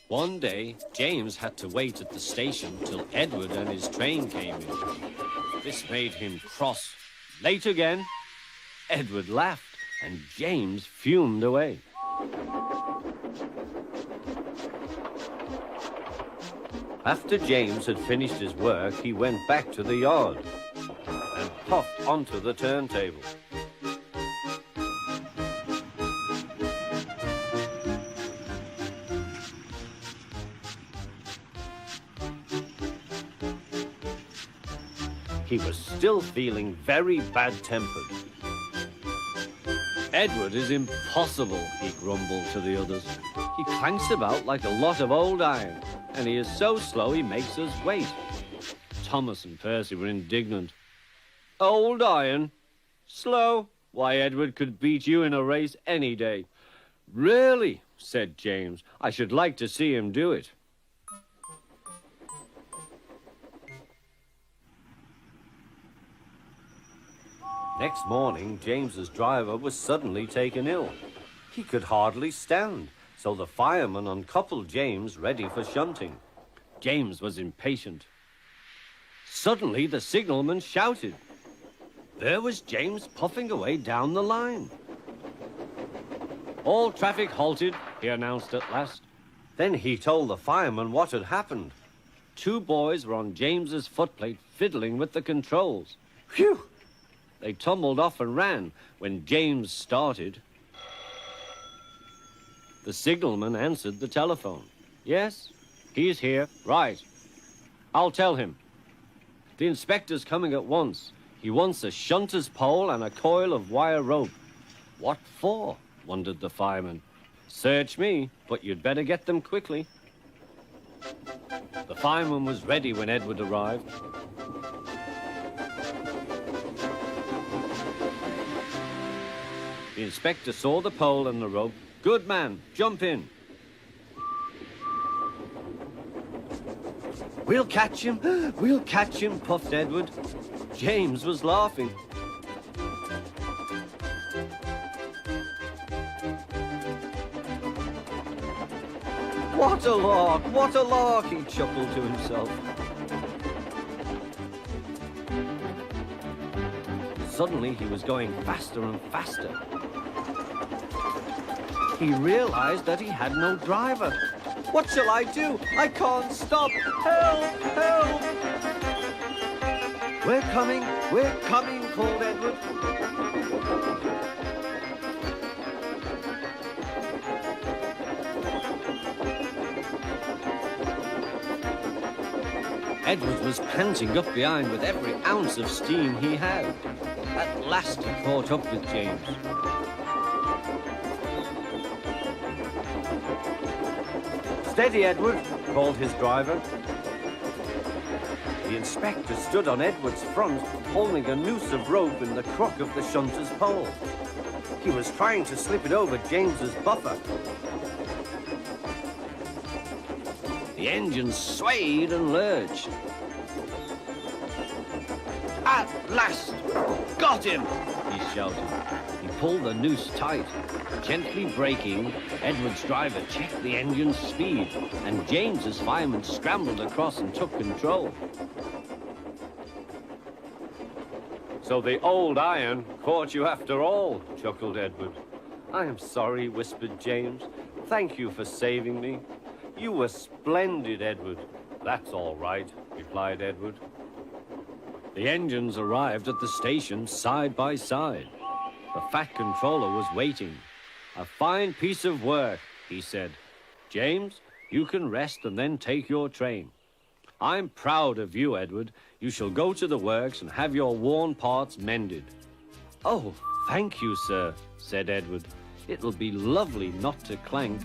One day, James had to wait at the station till Edward and his train came in. This made him cross. Late again? Edward laughed, and James fumed away. After James had finished his work, he went back to the yard and puffed onto the turntable. He was still feeling very bad-tempered. Edward is impossible, he grumbled to the others. He clanks about like a lot of old iron, and he is so slow he makes us wait. Thomas and Percy were indignant. Old iron? Slow? Why, Edward could beat you in a race any day. Really, said James, I should like to see him do it. Next morning, James's driver was suddenly taken ill. He could hardly stand, so the fireman uncoupled James ready for shunting. James was impatient. Suddenly, the signalman shouted. There was James puffing away down the line. All traffic halted, he announced at last. Then he told the fireman what had happened. 2 boys were on James's footplate fiddling with the controls. Phew! They tumbled off and ran when James started. The signalman answered the telephone. Yes, he's here. Right. I'll tell him. The inspector's coming at once. He wants a shunter's pole and a coil of wire rope. What for? Wondered the fireman. Search me, but you'd better get them quickly. The fireman was ready when Edward arrived. The inspector saw the pole and the rope. Good man, jump in. We'll catch him, puffed Edward. James was laughing. What a lark, he chuckled to himself. Suddenly, he was going faster and faster. He realized that he had no driver. What shall I do? I can't stop. Help! Help! We're coming, called Edward. Edward was panting up behind with every ounce of steam he had. At last he caught up with James. Steady, Edward, called his driver. The inspector stood on Edward's front, holding a noose of rope in the crook of the shunter's pole. He was trying to slip it over James's buffer. The engine swayed and lurched. At last! Got him! He shouted. He pulled the noose tight. Gently braking, Edward's driver checked the engine's speed, and James's fireman scrambled across and took control. So the old iron caught you after all, chuckled Edward. I am sorry, whispered James. Thank you for saving me. You were splendid, Edward. That's all right, replied Edward. The engines arrived at the station side by side. The fat controller was waiting. A fine piece of work, he said. James, you can rest and then take your train. I'm proud of you, Edward. You shall go to the works and have your worn parts mended. Oh, thank you, sir, said Edward. It'll be lovely not to clank.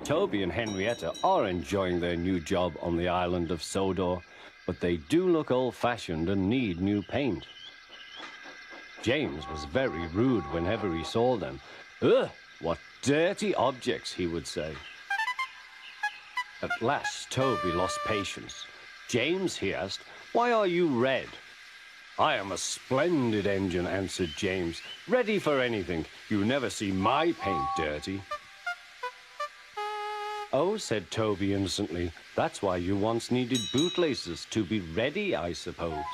Toby and Henrietta are enjoying their new job on the island of Sodor, but they do look old-fashioned and need new paint. James was very rude whenever he saw them. Ugh, what dirty objects, he would say. At last, Toby lost patience. James, he asked, why are you red? I am a splendid engine, answered James. Ready for anything. You never see my paint dirty. Oh, said Toby innocently, that's why you once needed bootlaces, to be ready, I suppose.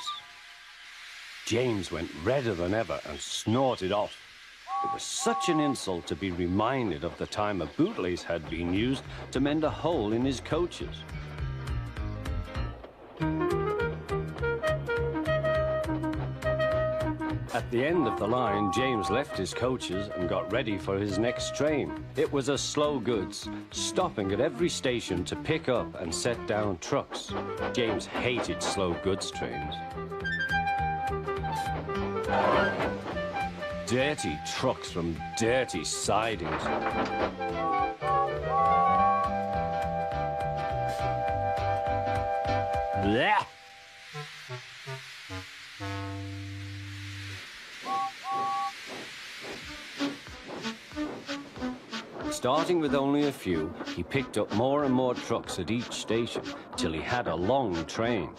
James went redder than ever and snorted off. It was such an insult to be reminded of the time a bootlace had been used to mend a hole in his coaches. At the end of the line, James left his coaches and got ready for his next train. It was a slow goods, stopping at every station to pick up and set down trucks. James hated slow goods trains. Dirty trucks from dirty sidings. Blech! Starting with only a few, he picked up more and more trucks at each station till he had a long train.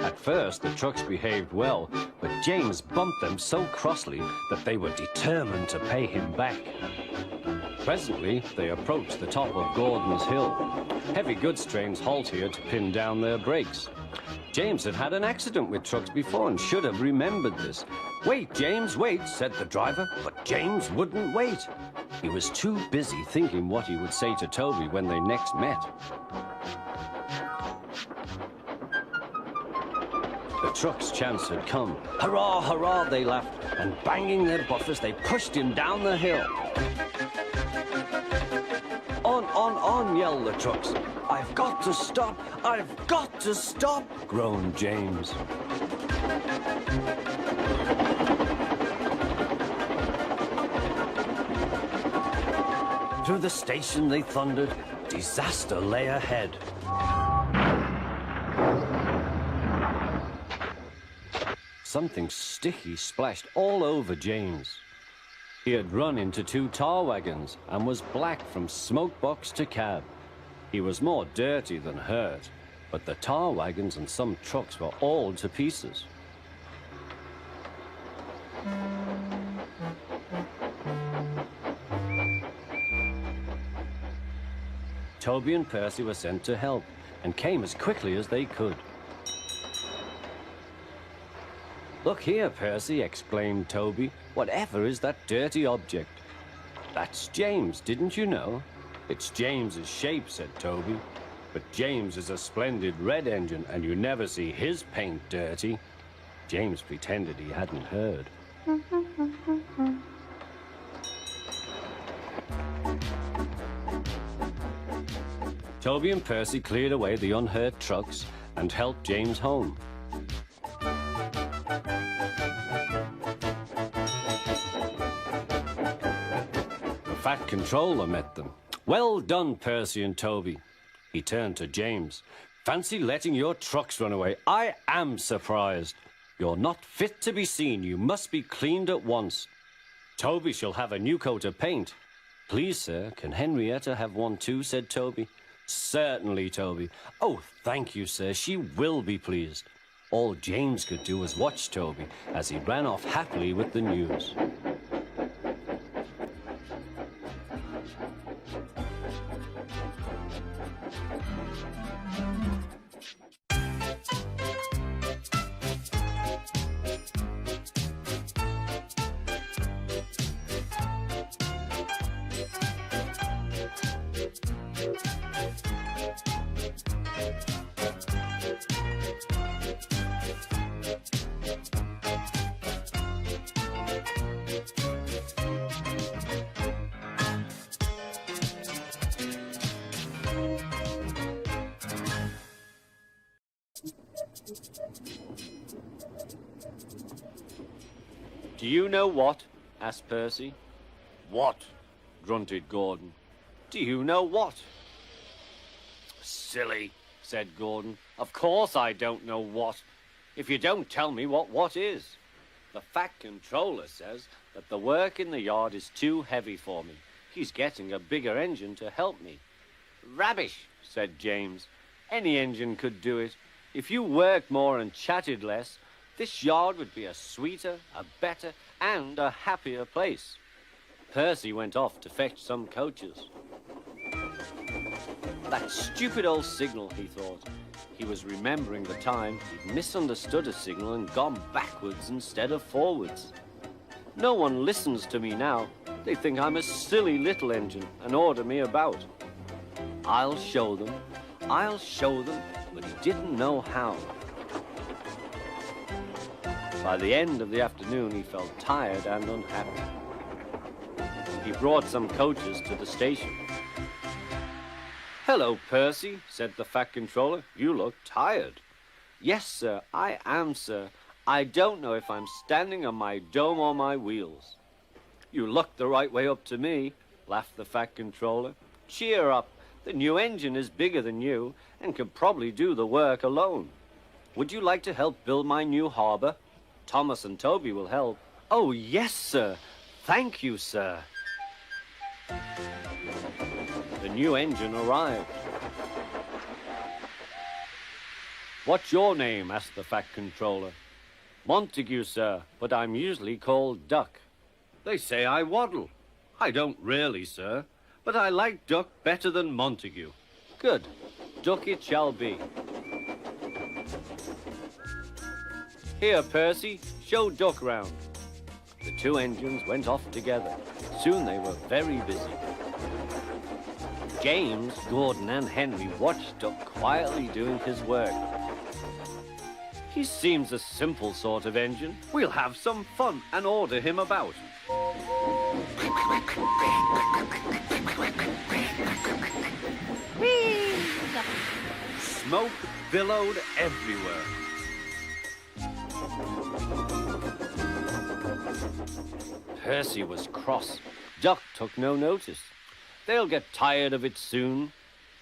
At first, the trucks behaved well, but James bumped them so crossly that they were determined to pay him back. Presently, they approached the top of Gordon's Hill. Heavy goods trains halt here to pin down their brakes. James had had an accident with trucks before and should have remembered this. Wait, James, wait, said the driver, but James wouldn't wait. He was too busy thinking what he would say to Toby when they next met. The truck's chance had come. Hurrah, hurrah, they laughed, and banging their buffers, they pushed him down the hill. On, yelled the trucks. I've got to stop! I've got to stop! Groaned James. Through the station they thundered. Disaster lay ahead. Something sticky splashed all over James. He had run into 2 tar wagons and was black from smoke box to cab. He was more dirty than hurt, but the tar wagons and some trucks were all to pieces. Toby and Percy were sent to help and came as quickly as they could. Look here, Percy, exclaimed Toby. Whatever is that dirty object? That's James, didn't you know? It's James's shape, said Toby. But James is a splendid red engine, and you never see his paint dirty. James pretended he hadn't heard. Toby and Percy cleared away the unhurt trucks and helped James home. The fat controller met them. Well done, Percy and Toby. He turned to James. Fancy letting your trucks run away. I am surprised. You're not fit to be seen. You must be cleaned at once. Toby shall have a new coat of paint. Please, sir, can Henrietta have one too, said Toby. Certainly, Toby. Oh, thank you, sir. She will be pleased. All James could do was watch Toby as he ran off happily with the news. Do you know what? Asked Percy. What? Grunted Gordon. Do you know what? Silly, said Gordon. Of course I don't know what, if you don't tell me what is. The Fat Controller says that the work in the yard is too heavy for me. He's getting a bigger engine to help me. Rubbish, said James. Any engine could do it. If you worked more and chatted less, this yard would be a sweeter, a better, and a happier place. Percy went off to fetch some coaches. That stupid old signal, he thought. He was remembering the time he'd misunderstood a signal and gone backwards instead of forwards. No one listens to me now. They think I'm a silly little engine and order me about. I'll show them, but he didn't know how. By the end of the afternoon, he felt tired and unhappy. He brought some coaches to the station. Hello, Percy, said the Fat Controller. You look tired. Yes, sir, I am, sir. I don't know if I'm standing on my dome or my wheels. You look the right way up to me, laughed the Fat Controller. Cheer up. The new engine is bigger than you and can probably do the work alone. Would you like to help build my new harbor? Thomas and Toby will help. Oh, yes, sir. Thank you, sir. The new engine arrived. What's your name? Asked the Fat Controller. Montague, sir, but I'm usually called Duck. They say I waddle. I don't really, sir, but I like Duck better than Montague. Good. Duck it shall be. Here, Percy, show Duck round. The two engines went off together. Soon they were very busy. James, Gordon, and Henry watched Duck quietly doing his work. He seems a simple sort of engine. We'll have some fun and order him about. Whee! Smoke billowed everywhere. Percy was cross. Duck took no notice. They'll get tired of it soon.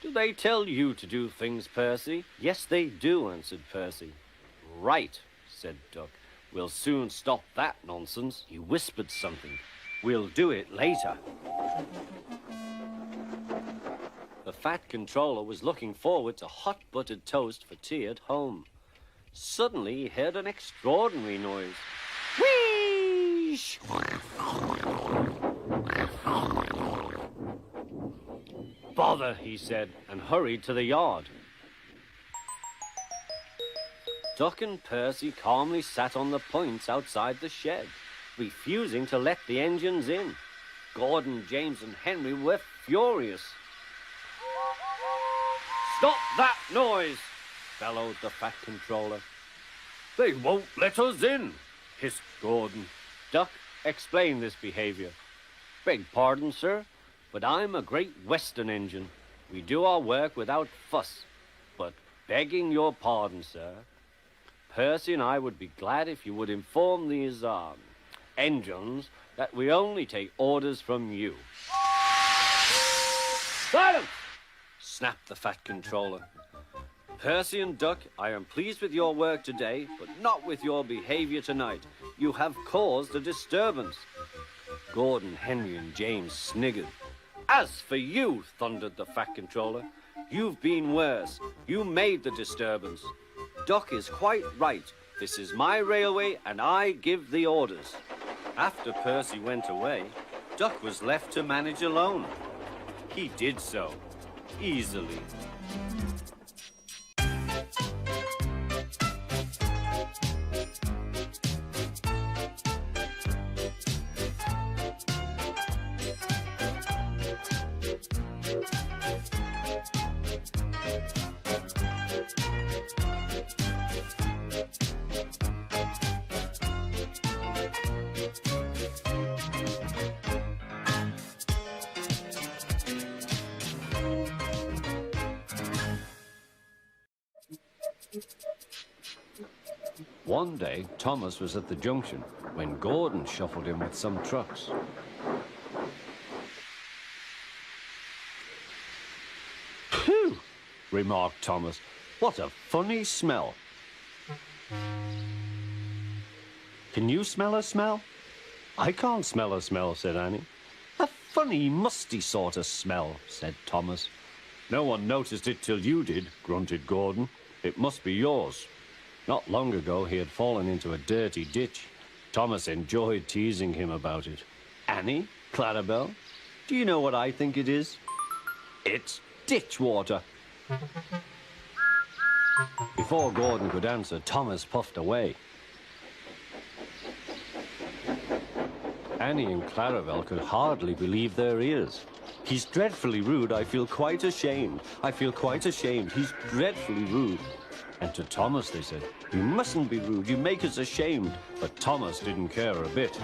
Do they tell you to do things, Percy? Yes, they do, answered Percy. Right, said Duck. We'll soon stop that nonsense. He whispered something. We'll do it later. The Fat Controller was looking forward to hot buttered toast for tea at home. Suddenly he heard an extraordinary noise. Whee! Bother, he said, and hurried to the yard. Duck and Percy calmly sat on the points outside the shed, refusing to let the engines in. Gordon, James, and Henry were furious. Stop that noise, bellowed the Fat Controller. They won't let us in, hissed Gordon. Duck explained this behavior. Beg pardon, sir, but I'm a Great Western engine. We do our work without fuss. But begging your pardon, sir, Percy and I would be glad if you would inform these engines that we only take orders from you. Silence! Snapped the Fat Controller. Percy and Duck, I am pleased with your work today, but not with your behavior tonight. You have caused a disturbance. Gordon, Henry, and James sniggered. As for you, thundered the Fat Controller, you've been worse. You made the disturbance. Duck is quite right. This is my railway, and I give the orders. After Percy went away, Duck was left to manage alone. He did so, easily. One day, Thomas was at the junction when Gordon shuffled in with some trucks. "Phew!" remarked Thomas. "What a funny smell." "Can you smell a smell?" "I can't smell a smell," said Annie. "A funny, musty sort of smell," said Thomas. "No one noticed it till you did," grunted Gordon. "It must be yours." Not long ago, he had fallen into a dirty ditch. Thomas enjoyed teasing him about it. "Annie, Clarabelle, do you know what I think it is? It's ditch water." Before Gordon could answer, Thomas puffed away. Annie and Clarabelle could hardly believe their ears. "He's dreadfully rude. I feel quite ashamed. I feel quite ashamed. He's dreadfully rude." And to Thomas they said, "You mustn't be rude. You make us ashamed." But Thomas didn't care a bit.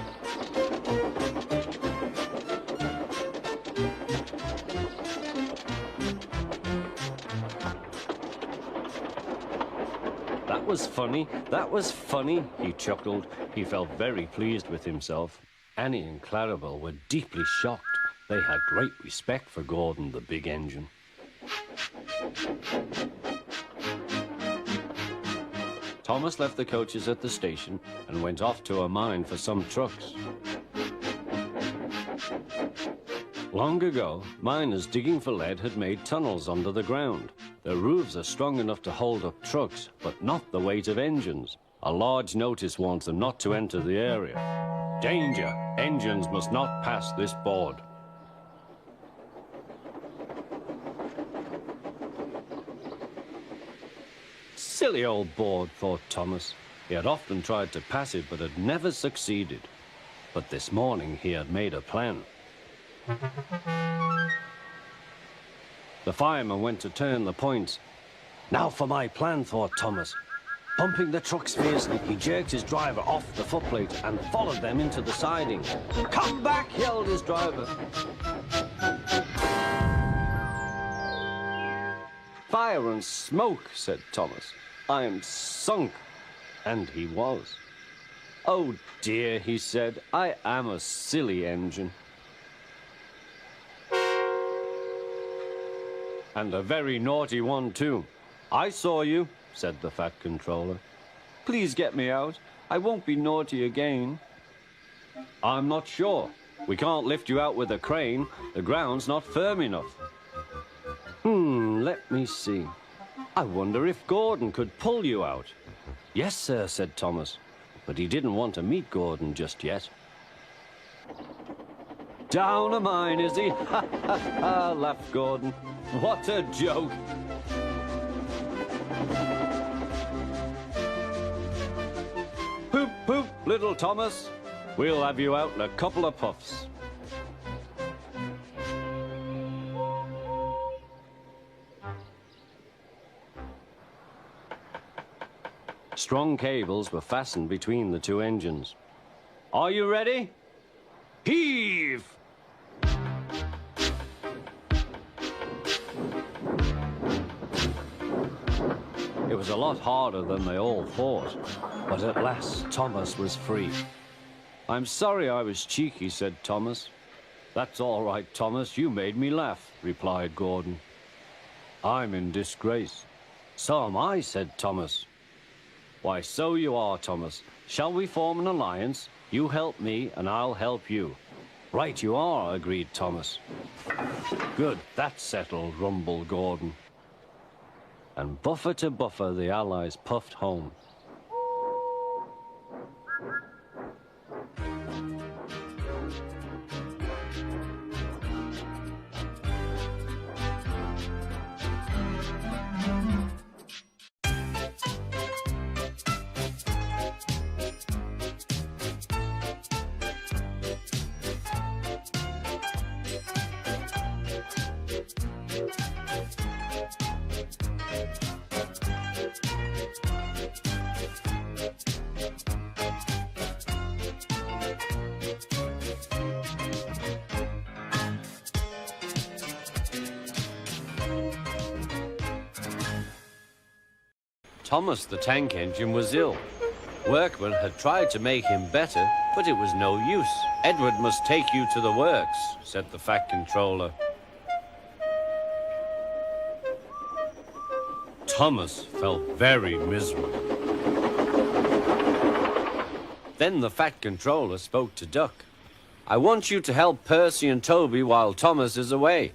"That was funny. That was funny," he chuckled. He felt very pleased with himself. Annie and Clarabelle were deeply shocked. They had great respect for Gordon, the big engine. Thomas left the coaches at the station and went off to a mine for some trucks. Long ago, miners digging for lead had made tunnels under the ground. Their roofs are strong enough to hold up trucks, but not the weight of engines. A large notice warns them not to enter the area. "Danger! Engines must not pass this board." Silly old board, thought Thomas. He had often tried to pass it, but had never succeeded. But this morning he had made a plan. The fireman went to turn the points. "Now for my plan," thought Thomas. Pumping the trucks fiercely, he jerked his driver off the footplate and followed them into the siding. "Come back!" yelled his driver. "Fire and smoke," said Thomas. "I am sunk." And he was. "Oh dear," he said, "I am a silly engine." "And a very naughty one, too." "I saw you," said the fat controller. "Please get me out. I won't be naughty again." "I'm not sure. We can't lift you out with a crane. The ground's not firm enough." Let me see. I wonder if Gordon could pull you out." "Yes, sir," said Thomas. But he didn't want to meet Gordon just yet. "Down a mine, is he? Ha, ha, ha," laughed Gordon. "What a joke." "Poop, poop, little Thomas. We'll have you out in a couple of puffs." Strong cables were fastened between the two engines. "Are you ready? Heave!" It was a lot harder than they all thought, but at last Thomas was free. "I'm sorry I was cheeky," said Thomas. "That's all right, Thomas. You made me laugh," replied Gordon. "I'm in disgrace." "So am I," said Thomas. "Why, so you are, Thomas. Shall we form an alliance? You help me, and I'll help you." "Right you are," agreed Thomas. "Good, that's settled," rumbled Gordon. And buffer to buffer, the Allies puffed home. Thomas the tank engine was ill. Workmen had tried to make him better, but it was no use. Edward must take you to the works, said the Fat Controller. Thomas felt very miserable. Then the Fat Controller spoke to Duck. I want you to help Percy and Toby while Thomas is away.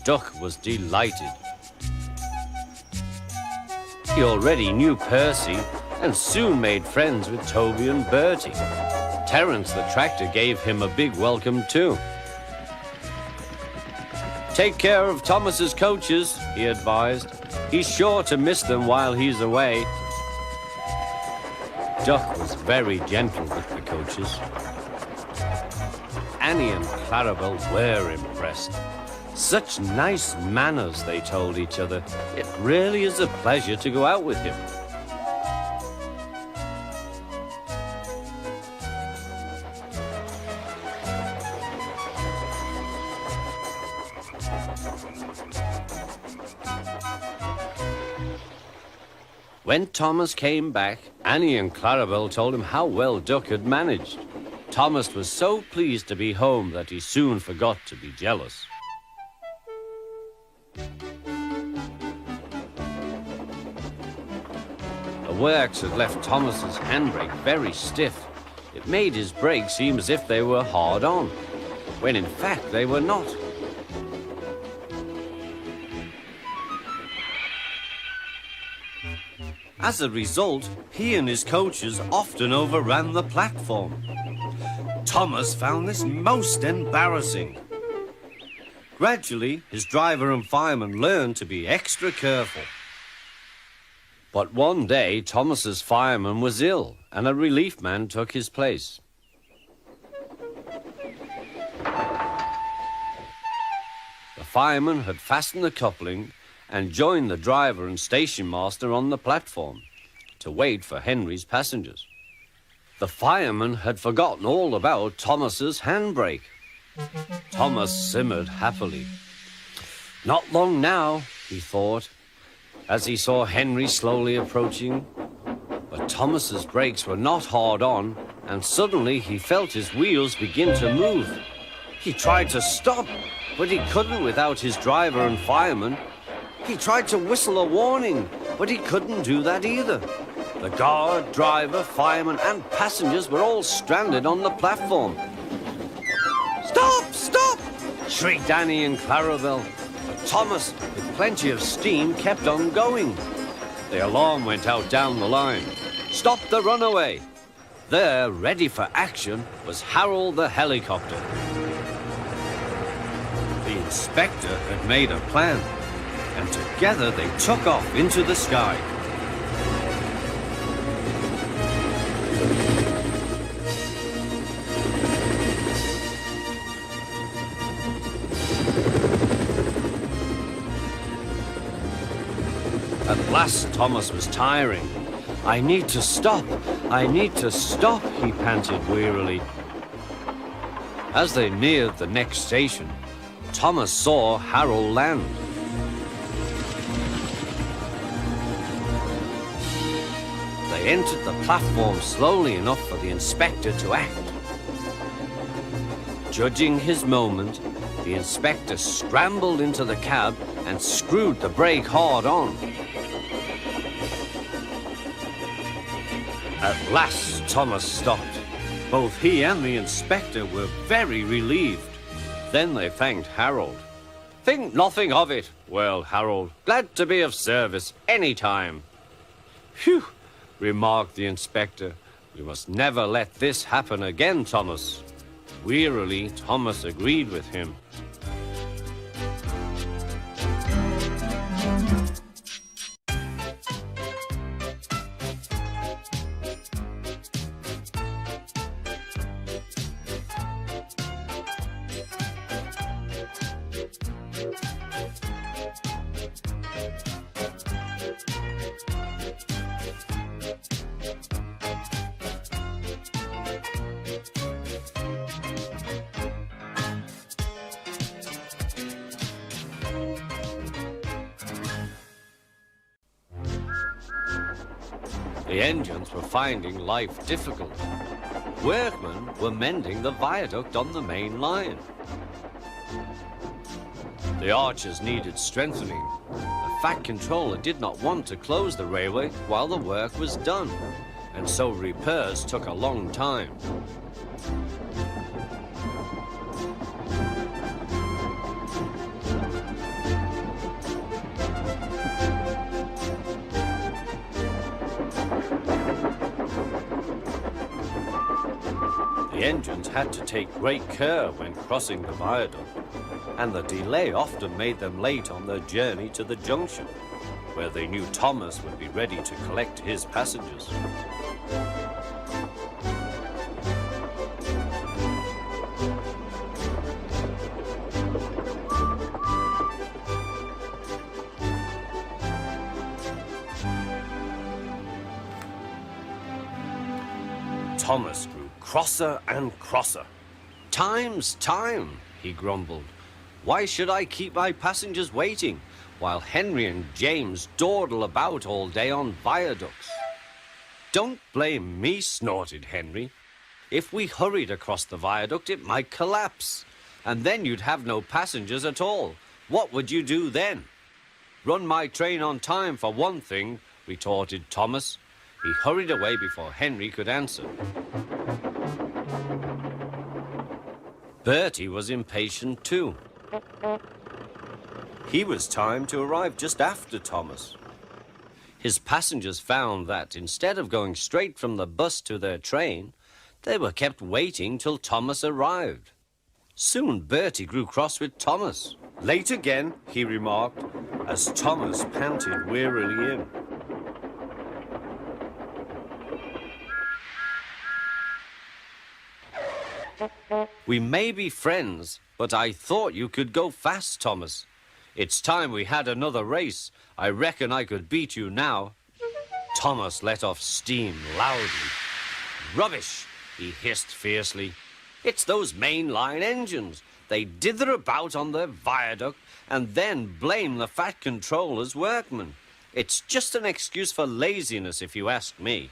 Duck was delighted. He already knew Percy and soon made friends with Toby and Bertie. Terence the tractor gave him a big welcome too. Take care of Thomas's coaches, he advised. He's sure to miss them while he's away. Duck was very gentle with the coaches. Annie and Clarabelle were impressed. Such nice manners, they told each other. It really is a pleasure to go out with him. When Thomas came back, Annie and Clarabelle told him how well Duck had managed. Thomas was so pleased to be home that he soon forgot to be jealous. The works had left Thomas's handbrake very stiff. It made his brakes seem as if they were hard on, when in fact they were not. As a result, he and his coaches often overran the platform. Thomas found this most embarrassing. Gradually, his driver and fireman learned to be extra careful. But one day, Thomas's fireman was ill, and a relief man took his place. The fireman had fastened the coupling and joined the driver and station master on the platform to wait for Henry's passengers. The fireman had forgotten all about Thomas's handbrake. Thomas simmered happily. Not long now, he thought, as he saw Henry slowly approaching. But Thomas's brakes were not hard on, and suddenly he felt his wheels begin to move. He tried to stop, but he couldn't without his driver and fireman. He tried to whistle a warning, but he couldn't do that either. The guard, driver, fireman, and passengers were all stranded on the platform. Stop! Stop! Shrieked Annie and Clarabelle. But Thomas, with plenty of steam, kept on going. The alarm went out down the line. Stop the runaway! There, ready for action, was Harold the helicopter. The inspector had made a plan, and together they took off into the sky. At last, Thomas was tiring. I need to stop, he panted wearily. As they neared the next station, Thomas saw Harold land. They entered the platform slowly enough for the inspector to act. Judging his moment, the inspector scrambled into the cab and screwed the brake hard on. At last, Thomas stopped. Both he and the inspector were very relieved. Then they thanked Harold. Think nothing of it. Well, Harold, glad to be of service any time. Phew, remarked the inspector. We must never let this happen again, Thomas. Wearily, Thomas agreed with him. The engines were finding life difficult. Workmen were mending the viaduct on the main line. The arches needed strengthening. The Fat Controller did not want to close the railway while the work was done, and so repairs took a long time. The engines had to take great care when crossing the viaduct, and the delay often made them late on their journey to the junction, where they knew Thomas would be ready to collect his passengers. Thomas grew crosser and crosser. "Time's time," he grumbled. "Why should I keep my passengers waiting while Henry and James dawdle about all day on viaducts?" "Don't blame me," snorted Henry. "If we hurried across the viaduct, it might collapse, and then you'd have no passengers at all. What would you do then?" "Run my train on time, for one thing," retorted Thomas. He hurried away before Henry could answer. Bertie was impatient too. He was timed to arrive just after Thomas. His passengers found that instead of going straight from the bus to their train, they were kept waiting till Thomas arrived. Soon Bertie grew cross with Thomas. "Late again," he remarked, as Thomas panted wearily in. "We may be friends, but I thought you could go fast, Thomas. It's time we had another race. I reckon I could beat you now." Thomas let off steam loudly. "Rubbish," he hissed fiercely. "It's those mainline engines. They dither about on their viaduct and then blame the Fat Controller's workmen. It's just an excuse for laziness, if you ask me."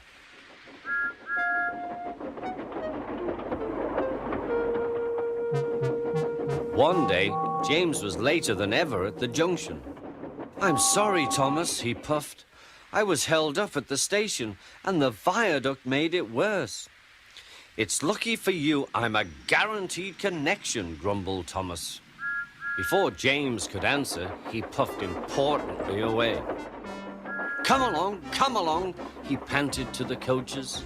One day, James was later than ever at the junction. "I'm sorry, Thomas," he puffed. "I was held up at the station, and the viaduct made it worse." "It's lucky for you I'm a guaranteed connection," grumbled Thomas. Before James could answer, he puffed importantly away. Come along," he panted to the coaches.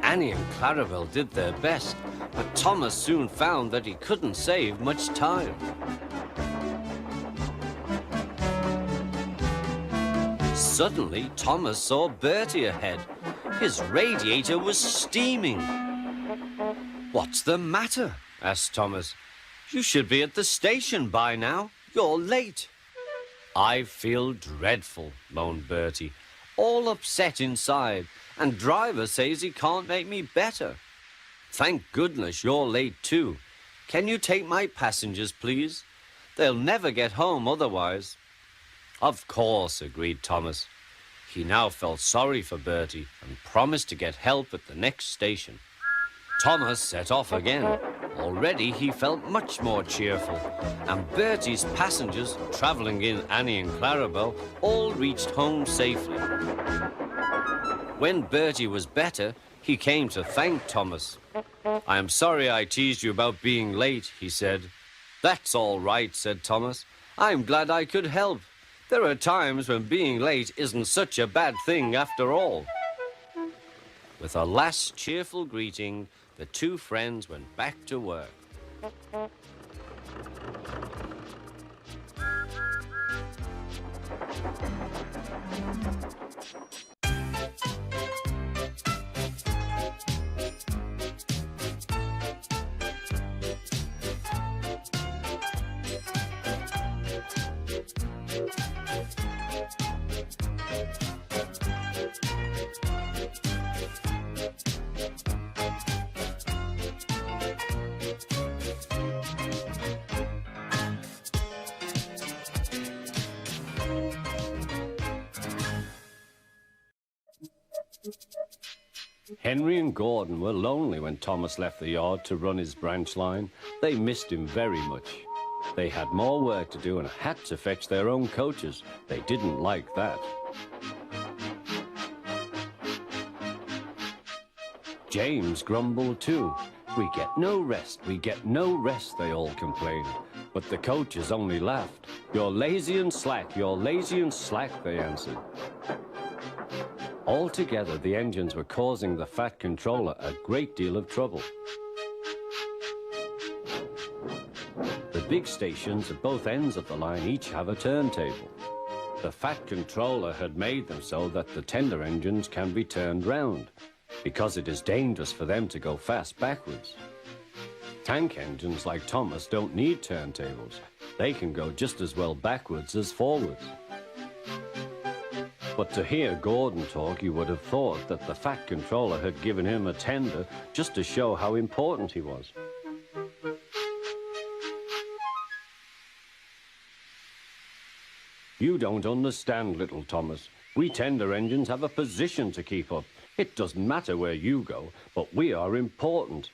Annie and Clarabel did their best, but Thomas soon found that he couldn't save much time. Suddenly, Thomas saw Bertie ahead. His radiator was steaming. "What's the matter?" asked Thomas. "You should be at the station by now. You're late." "I feel dreadful," moaned Bertie. "All upset inside, and driver says he can't make me better." "Thank goodness you're late too. Can you take my passengers, please? They'll never get home otherwise." "Of course," agreed Thomas. He now felt sorry for Bertie and promised to get help at the next station. Thomas set off again. Already he felt much more cheerful, and Bertie's passengers, travelling in Annie and Clarabel, all reached home safely. When Bertie was better, he came to thank Thomas. "I am sorry I teased you about being late," he said. "That's all right," said Thomas. "I'm glad I could help. There are times when being late isn't such a bad thing after all." With a last cheerful greeting, the two friends went back to work. Henry and Gordon were lonely when Thomas left the yard to run his branch line. They missed him very much. They had more work to do and had to fetch their own coaches. They didn't like that. James grumbled too. "We get no rest, we get no rest," they all complained. But the coaches only laughed. "You're lazy and slack, you're lazy and slack," they answered. Altogether, the engines were causing the Fat Controller a great deal of trouble. The big stations at both ends of the line each have a turntable. The Fat Controller had made them so that the tender engines can be turned round, because it is dangerous for them to go fast backwards. Tank engines like Thomas don't need turntables. They can go just as well backwards as forwards. But to hear Gordon talk, you would have thought that the Fat Controller had given him a tender just to show how important he was. "You don't understand, little Thomas. We tender engines have a position to keep up. It doesn't matter where you go, but we are important.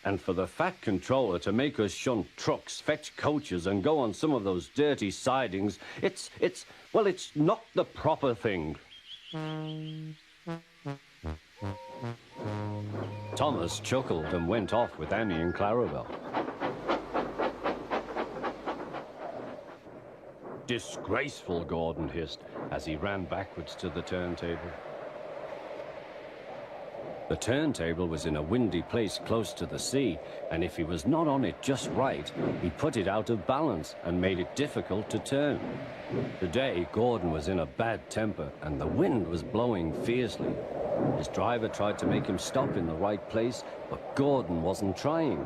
And for the Fat Controller to make us shunt trucks, fetch coaches, and go on some of those dirty sidings, it's not the proper thing." Thomas chuckled and went off with Annie and Clarabelle. "Disgraceful," Gordon hissed as he ran backwards to the turntable. The turntable was in a windy place close to the sea, and if he was not on it just right, he put it out of balance and made it difficult to turn. Today, Gordon was in a bad temper, and the wind was blowing fiercely. His driver tried to make him stop in the right place, but Gordon wasn't trying.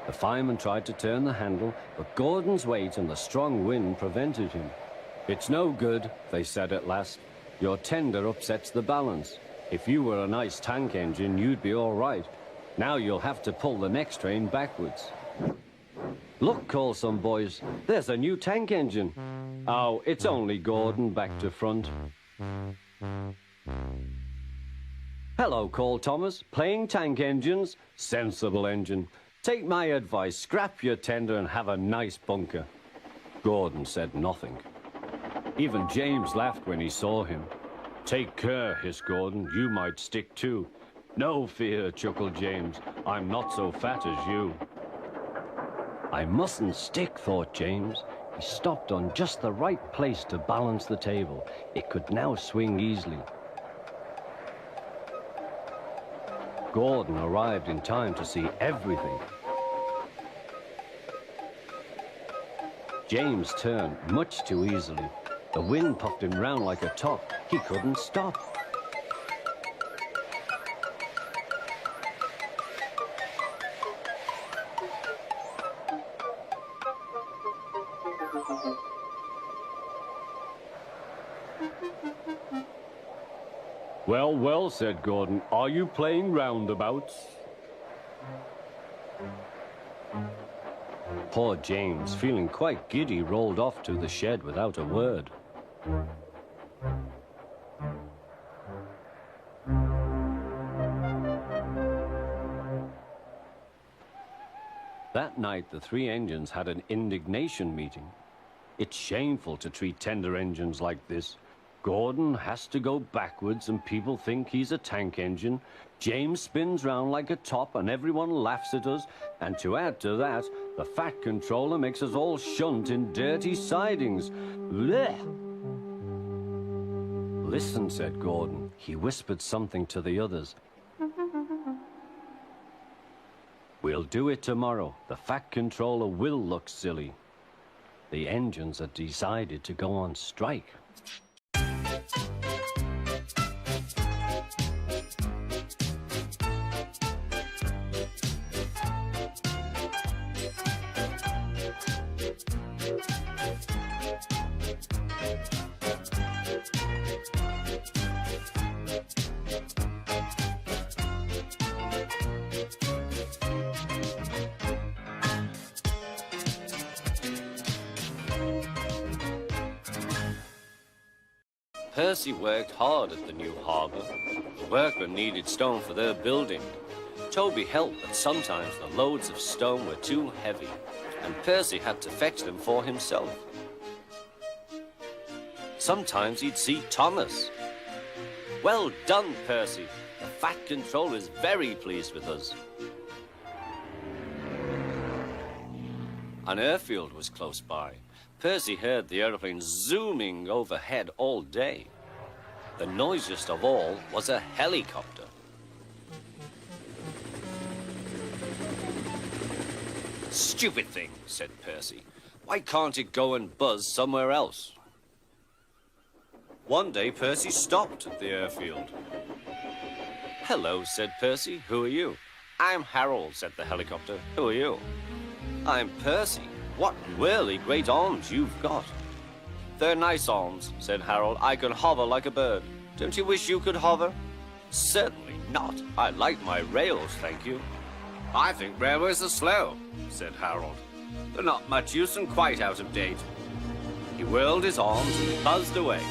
The fireman tried to turn the handle, but Gordon's weight and the strong wind prevented him. "It's no good," they said at last. "Your tender upsets the balance. If you were a nice tank engine, you'd be all right. Now you'll have to pull the next train backwards." "Look," called some boys, "there's a new tank engine." "Oh, it's only Gordon back to front." "Hello," called Thomas, "playing tank engines? Sensible engine. Take my advice, scrap your tender and have a nice bunker." Gordon said nothing. Even James laughed when he saw him. "Take care," hissed Gordon, "you might stick too." "No fear," chuckled James, "I'm not so fat as you." "I mustn't stick," thought James. He stopped on just the right place to balance the table. It could now swing easily. Gordon arrived in time to see everything. James turned much too easily. The wind puffed him round like a top. He couldn't stop. "Well, well," said Gordon, "are you playing roundabouts?" Poor James, feeling quite giddy, rolled off to the shed without a word. That night, the three engines had an indignation meeting. It's shameful to treat tender engines like this. Gordon has to go backwards and people think he's a tank engine. James spins round like a top and everyone laughs at us. And to add to that, the Fat Controller makes us all shunt in dirty sidings. Blech! "Listen," said Gordon. He whispered something to the others. "We'll do it tomorrow. The Fat Controller will look silly. The engines have decided to go on strike." Percy worked hard at the new harbor. The workmen needed stone for their building. Toby helped, but sometimes the loads of stone were too heavy, and Percy had to fetch them for himself. Sometimes he'd see Thomas. Well done, Percy. The Fat Controller is very pleased with us. An airfield was close by. Percy heard the airplane zooming overhead all day. The noisiest of all was a helicopter. Stupid thing, said Percy. Why can't it go and buzz somewhere else? One day, Percy stopped at the airfield. Hello, said Percy. Who are you? I'm Harold, said the helicopter. Who are you? I'm Percy. What really great arms you've got. They're nice arms, said Harold. I can hover like a bird. Don't you wish you could hover? Certainly not. I like my rails, thank you. I think railways are slow, said Harold. They're not much use and quite out of date. He whirled his arms and buzzed away.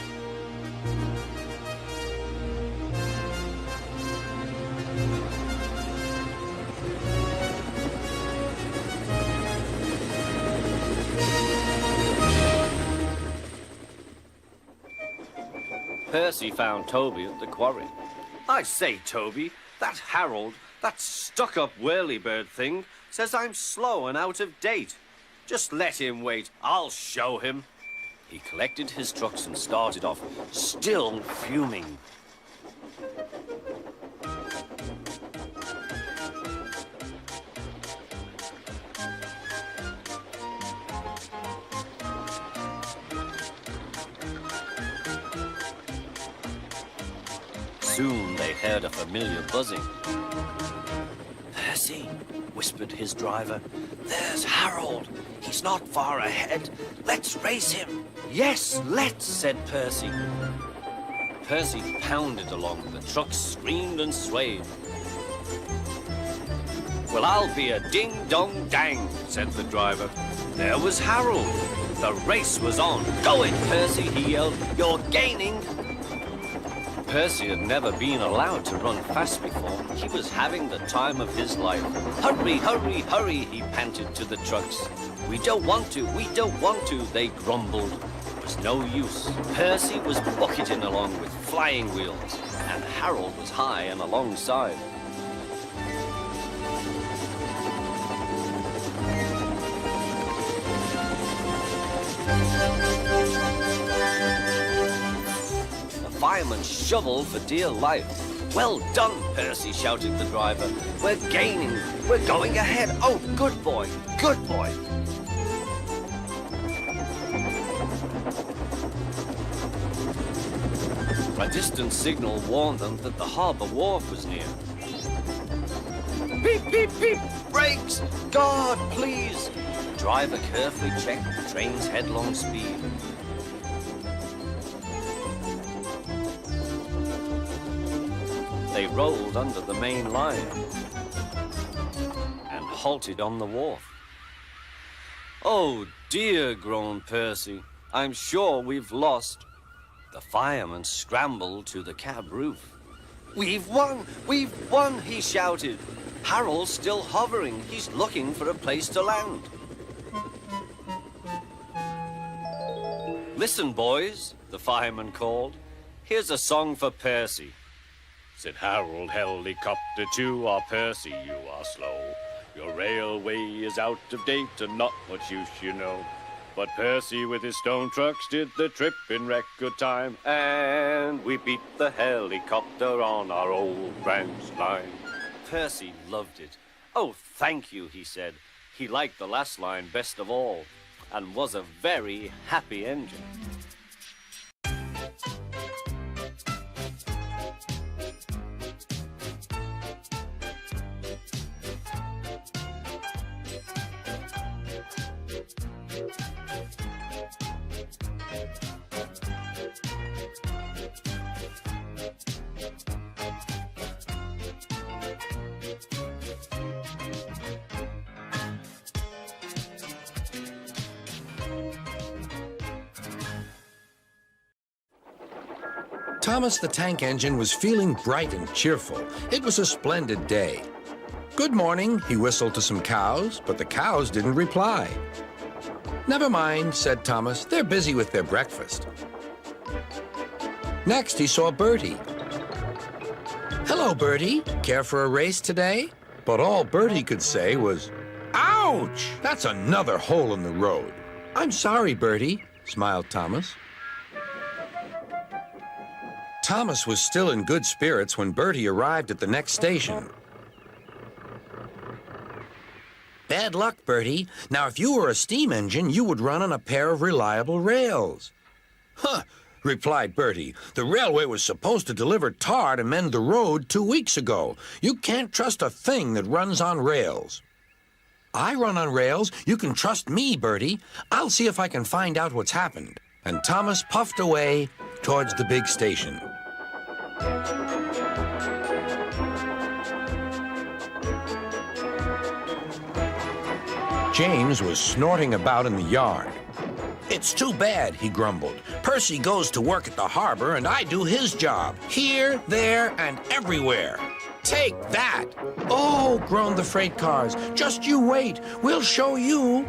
Percy found Toby at the quarry. I say, Toby, that Harold, that stuck-up whirlybird thing, says I'm slow and out of date. Just let him wait. I'll show him. He collected his trucks and started off, still fuming. Soon they heard a familiar buzzing. Percy, whispered his driver. There's Harold. He's not far ahead. Let's race him. Yes, let's, said Percy. Percy pounded along. The truck screamed and swayed. Well, I'll be a ding-dong-dang, said the driver. There was Harold. The race was on. Go it, Percy, he yelled. You're gaining. Percy had never been allowed to run fast before. He was having the time of his life. Hurry, hurry, hurry, he panted to the trucks. We don't want to, they grumbled. It was no use. Percy was bucketing along with flying wheels, and Harold was high and alongside. Fireman shoveled for dear life. Well done, Percy, shouted the driver. We're gaining. We're going ahead. Oh, good boy, good boy. A distant signal warned them that the harbor wharf was near. Beep, beep, beep. Brakes! Guard, please. The driver carefully checked the train's headlong speed. They rolled under the main line and halted on the wharf. Oh dear, groaned Percy. I'm sure we've lost. The fireman scrambled to the cab roof. We've won! We've won! He shouted. Harold's still hovering. He's looking for a place to land. Listen, boys, the fireman called. Here's a song for Percy. Said Harold, helicopter to our Percy, you are slow. Your railway is out of date and not much use, you know. But Percy with his stone trucks did the trip in record time, and we beat the helicopter on our old branch line. Percy loved it. Oh, thank you, he said. He liked the last line best of all, and was a very happy engine. Thomas the Tank Engine was feeling bright and cheerful. It was a splendid day. "Good morning," he whistled to some cows, but the cows didn't reply. "Never mind," said Thomas. "They're busy with their breakfast." Next, he saw Bertie. "Hello, Bertie. Care for a race today?" But all Bertie could say was, "Ouch! That's another hole in the road." "I'm sorry, Bertie," smiled Thomas. Thomas was still in good spirits when Bertie arrived at the next station. "Bad luck, Bertie. Now, if you were a steam engine, you would run on a pair of reliable rails." "Huh," replied Bertie. "The railway was supposed to deliver tar to mend the road 2 weeks ago. You can't trust a thing that runs on rails." "I run on rails. You can trust me, Bertie. I'll see if I can find out what's happened." And Thomas puffed away towards the big station. James was snorting about in the yard. "It's too bad," he grumbled. "Percy goes to work at the harbor and I do his job, here, there, and everywhere. Take that!" "Oh," groaned the freight cars, "just you wait. We'll show you."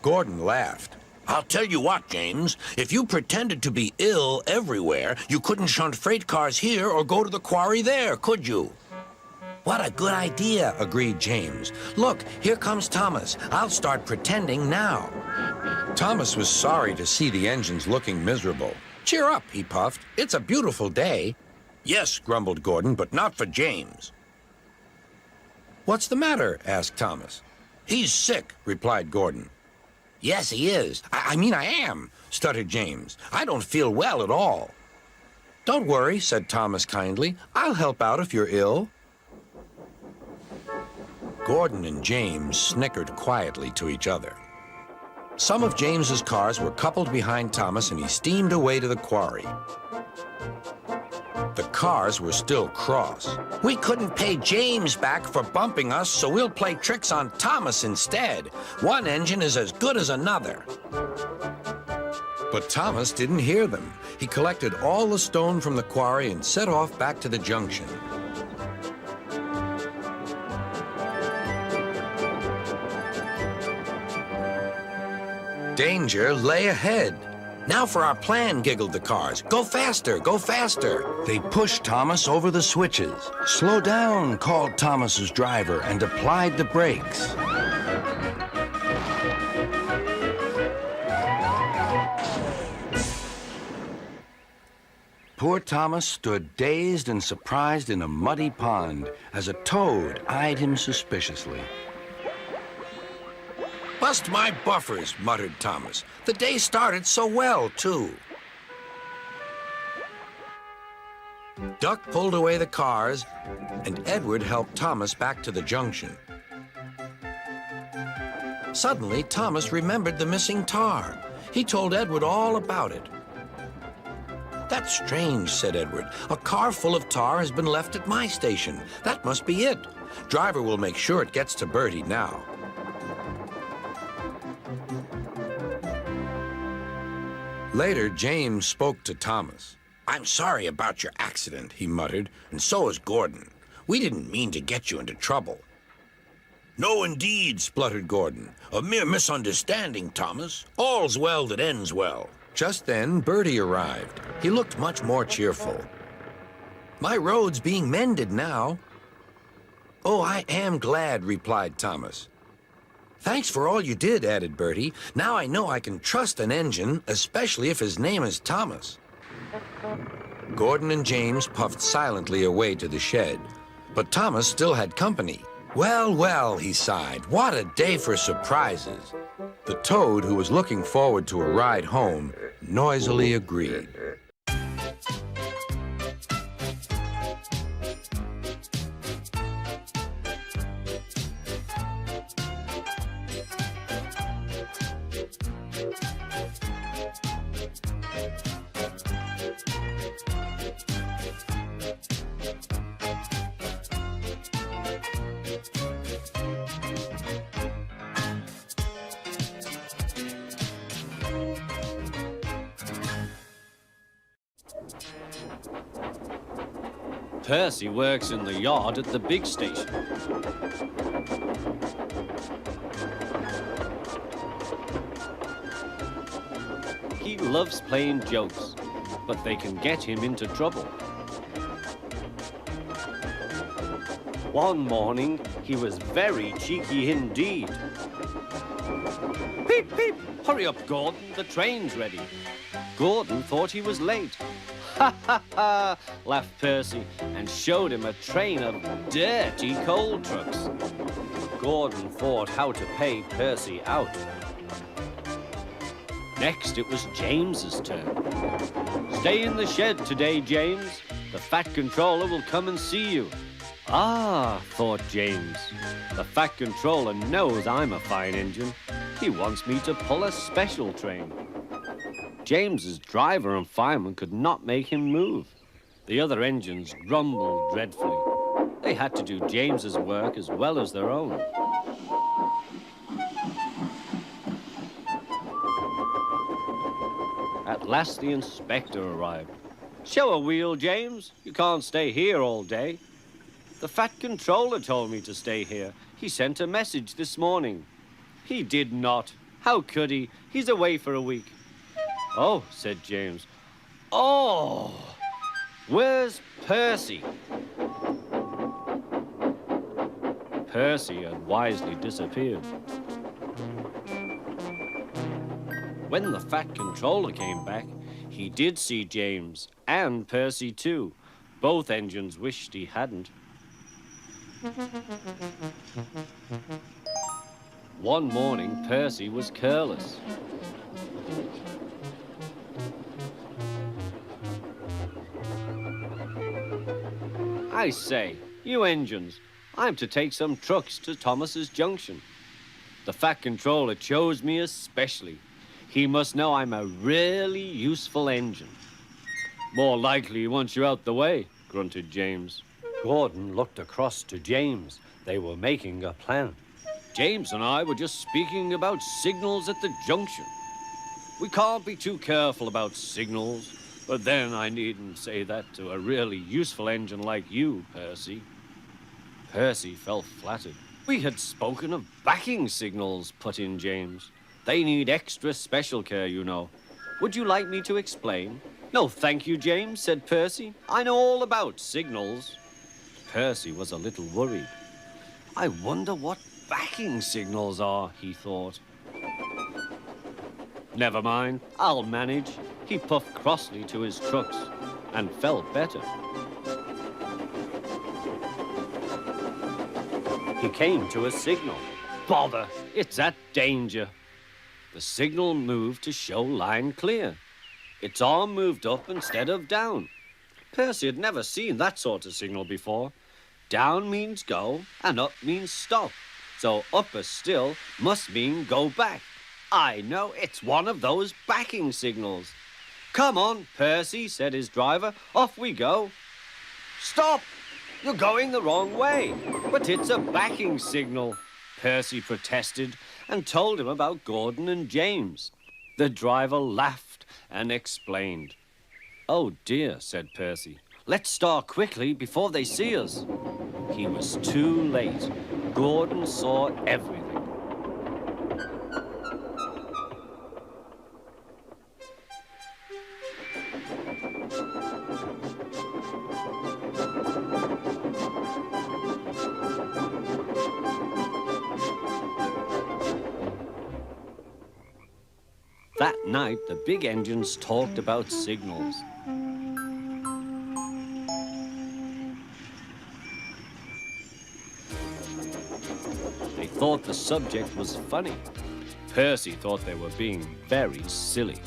Gordon laughed. "I'll tell you what, James. If you pretended to be ill everywhere, you couldn't shunt freight cars here or go to the quarry there, could you?" "What a good idea," agreed James. "Look, here comes Thomas. I'll start pretending now." Thomas was sorry to see the engines looking miserable. "Cheer up," he puffed. "It's a beautiful day." "Yes," grumbled Gordon, "but not for James." "What's the matter?" asked Thomas. "He's sick," replied Gordon. "Yes, he is. I mean, I am," stuttered James. "I don't feel well at all." "Don't worry," said Thomas kindly. "I'll help out if you're ill." Gordon and James snickered quietly to each other. Some of James's cars were coupled behind Thomas, and he steamed away to the quarry. The cars were still cross. "We couldn't pay James back for bumping us, so we'll play tricks on Thomas instead. One engine is as good as another." But Thomas didn't hear them. He collected all the stone from the quarry and set off back to the junction. Danger lay ahead. "Now for our plan," giggled the cars. "Go faster, go faster." They pushed Thomas over the switches. "Slow down," called Thomas's driver and applied the brakes. Poor Thomas stood dazed and surprised in a muddy pond as a toad eyed him suspiciously. "Bust my buffers," muttered Thomas. "The day started so well, too." Duck pulled away the cars, and Edward helped Thomas back to the junction. Suddenly, Thomas remembered the missing tar. He told Edward all about it. "That's strange," said Edward. "A car full of tar has been left at my station. That must be it. Driver will make sure it gets to Bertie now." Later, James spoke to Thomas. "I'm sorry about your accident," he muttered, "and so is Gordon. We didn't mean to get you into trouble." "No, indeed," spluttered Gordon. "A mere misunderstanding, Thomas. All's well that ends well." Just then, Bertie arrived. He looked much more cheerful. "My road's being mended now." "Oh, I am glad," replied Thomas. "Thanks for all you did," added Bertie. "Now I know I can trust an engine, especially if his name is Thomas." Gordon and James puffed silently away to the shed, but Thomas still had company. "Well, well," he sighed, "what a day for surprises." The toad, who was looking forward to a ride home, noisily agreed. Percy works in the yard at the big station. He loves playing jokes, but they can get him into trouble. One morning, he was very cheeky indeed. Peep, peep! Hurry up, Gordon, the train's ready. Gordon thought he was late. Ha, ha, ha, laughed Percy and showed him a train of dirty coal trucks. Gordon thought how to pay Percy out. Next, it was James's turn. Stay in the shed today, James. The Fat Controller will come and see you. Ah, thought James. The Fat Controller knows I'm a fine engine. He wants me to pull a special train. James's driver and fireman could not make him move. The other engines grumbled dreadfully. They had to do James's work as well as their own. At last the inspector arrived. Show a wheel, James. You can't stay here all day. The Fat Controller told me to stay here. He sent a message this morning. He did not. How could he? He's away for a week. Oh, said James. Oh, where's Percy? Percy had wisely disappeared. When the Fat Controller came back, he did see James and Percy too. Both engines wished he hadn't. One morning, Percy was careless. I say, you engines, I'm to take some trucks to Thomas's Junction. The Fat Controller chose me especially. He must know I'm a really useful engine. More likely he wants you out the way, grunted James. Gordon looked across to James. They were making a plan. James and I were just speaking about signals at the junction. We can't be too careful about signals, but then I needn't say that to a really useful engine like you, Percy. Percy felt flattered. We had spoken of backing signals, put in James. They need extra special care, you know. Would you like me to explain? No, thank you, James, said Percy. I know all about signals. Percy was a little worried. I wonder what backing signals are, he thought. Never mind, I'll manage. He puffed crossly to his trucks and felt better. He came to a signal. Bother, it's at danger. The signal moved to show line clear. Its arm moved up instead of down. Percy had never seen that sort of signal before. Down means go and up means stop. So upper still must mean go back. I know, it's one of those backing signals. Come on, Percy, said his driver. Off we go. Stop! You're going the wrong way. But it's a backing signal, Percy protested and told him about Gordon and James. The driver laughed and explained. Oh dear, said Percy. Let's start quickly before they see us. He was too late. Gordon saw everything. That night, the big engines talked about signals. They thought the subject was funny. Percy thought they were being very silly.